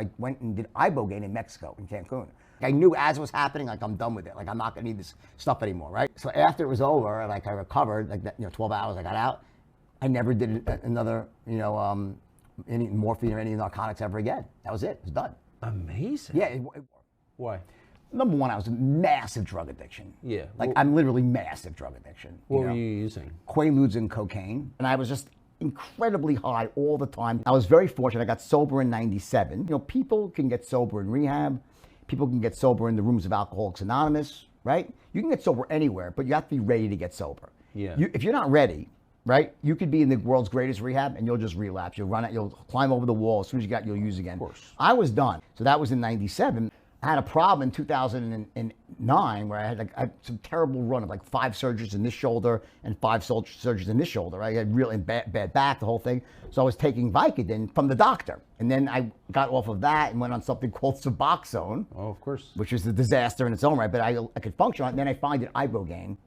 I went and did ibogaine in Mexico, in Cancun. I knew as it was happening, like I'm done with it. Like I'm not gonna need this stuff anymore, right? So after it was over, like I recovered, like that, 12 hours I got out, I never did another, any morphine or any narcotics ever again. That was it. It was done. Amazing. Yeah. Why? Number one, I was a massive drug addiction. Yeah. Like I'm literally massive drug addiction. What were you using? Quaaludes and cocaine. And I was just incredibly high all the time. I was very fortunate. I got sober in 97. People can get sober in rehab. People can get sober in the rooms of Alcoholics Anonymous, right? You can get sober anywhere, but you have to be ready to get sober. Yeah. If you're not ready, right, you could be in the world's greatest rehab and you'll just relapse. You'll run out, you'll climb over the wall. As soon as you you'll use again. Of course. I was done. So that was in 97. I had a problem in 2009 where I had some terrible run of like 5 surgeries in this shoulder and 5 surgeries in this shoulder. I had really bad back, the whole thing. So I was taking Vicodin from the doctor. And then I got off of that and went on something called Suboxone. Oh, of course. Which was a disaster in its own right, but I could function on it. And then I found it ibogaine.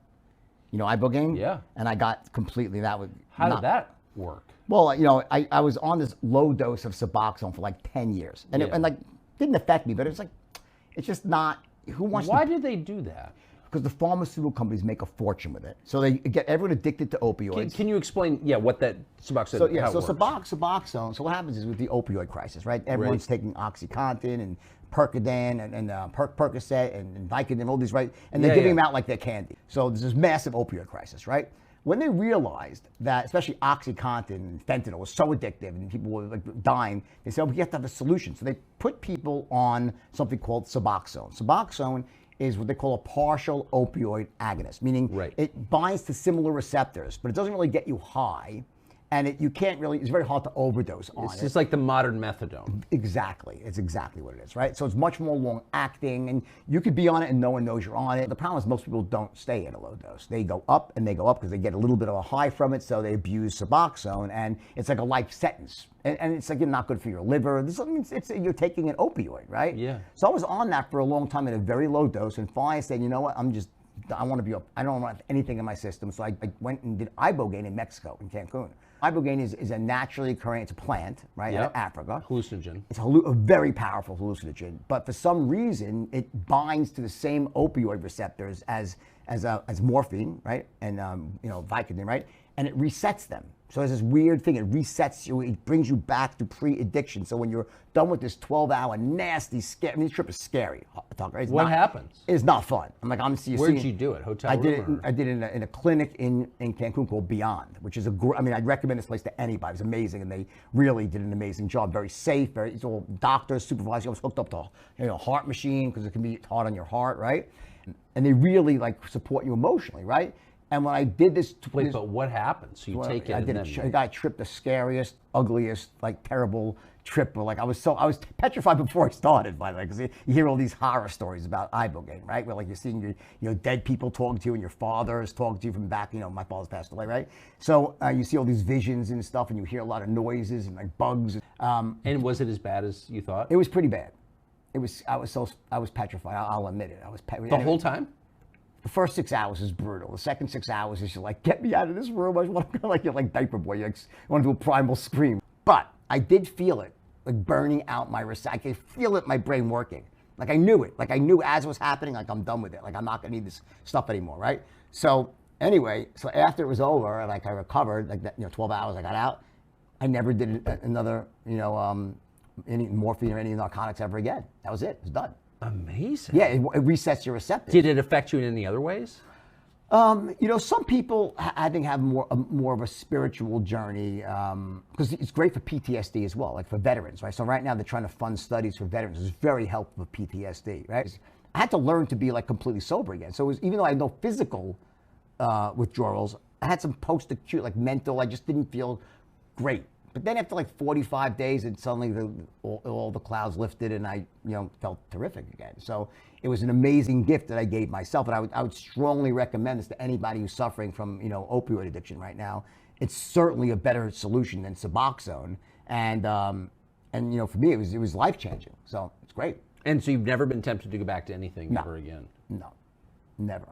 You know ibogaine? Yeah. And I got completely, that was How did that work? Well, I was on this low dose of Suboxone for like 10 years. And Yeah. it didn't affect me, but it's just not, who wants Why did they do that? Because the pharmaceutical companies make a fortune with it. So they get everyone addicted to opioids. Can you explain, what that Suboxone, So how it works? Suboxone, so what happens is with the opioid crisis, right? Everyone's taking OxyContin and Percodan and Percocet and Vicodin, all these, right? And they're giving them out like they're candy. So there's this massive opioid crisis, right? When they realized that, especially OxyContin and fentanyl was so addictive and people were like dying, they said, we have to have a solution. So they put people on something called Suboxone. Suboxone is what they call a partial opioid agonist, meaning it binds to similar receptors, but it doesn't really get you high. And it's very hard to overdose on it. It's just like the modern methadone. Exactly. It's exactly what it is, right? So it's much more long acting and you could be on it and no one knows you're on it. The problem is most people don't stay at a low dose. They go up and they go up because they get a little bit of a high from it, so they abuse Suboxone and it's like a life sentence. And it's like not good for your liver. You're taking an opioid, right? Yeah. So I was on that for a long time at a very low dose and finally I said, you know what, I want to be up. I don't want anything in my system. So I went and did ibogaine in Mexico, in Cancun. Ibogaine is a naturally occurring, it's a plant, right, out of Africa. Hallucinogen. It's a very powerful hallucinogen, but for some reason, it binds to the same opioid receptors as morphine, right, and Vicodin, right, and it resets them. So there's this weird thing, it resets you, it brings you back to pre-addiction. So when you're done with this 12-hour nasty, this trip is scary, Tucker. What happens? It's not fun. Where'd you do it? Hotel room? I did it in a clinic in Cancun called Beond, which is I'd recommend this place to anybody. It was amazing, and they really did an amazing job. Very safe, it's all doctors, supervisors. I was hooked up to heart machine because it can be hard on your heart, right? And they really support you emotionally, right? And when I did this... Wait, but what happened? So you take it and then... I got tripped the scariest, ugliest, terrible trip. I was petrified before I started, by the way, because you hear all these horror stories about ibogaine, right? Where you're seeing your dead people talking to you and your father is talking to you from back, my father's passed away, right? So you see all these visions and stuff and you hear a lot of noises and bugs. And was it as bad as you thought? It was pretty bad. I was petrified, I'll admit it. The whole time? The first 6 hours is brutal. The second 6 hours is you're get me out of this room. I want to you're like diaper boy. You want to do a primal scream. But I did feel it, burning out my I could feel it, my brain working. I knew it. I knew as it was happening, I'm done with it. I'm not going to need this stuff anymore, right? So anyway, after it was over, I recovered, 12 hours I got out, I never did another, any morphine or any narcotics ever again. That was it. It was done. Amazing. Yeah, it resets your receptors. Did it affect you in any other ways? Some people I think have more of a spiritual journey because it's great for PTSD as well, for veterans, right? So right now they're trying to fund studies for veterans. It's very helpful for PTSD, right? I had to learn to be completely sober again. So even though I had no physical withdrawals, I had some post-acute, mental. I just didn't feel great. But then after 45 days, and suddenly all the clouds lifted, and I felt terrific again. So it was an amazing gift that I gave myself, and I would strongly recommend this to anybody who's suffering from opioid addiction right now. It's certainly a better solution than Suboxone, and for me it was life changing. So it's great. And so you've never been tempted to go back to anything ever again? No, never.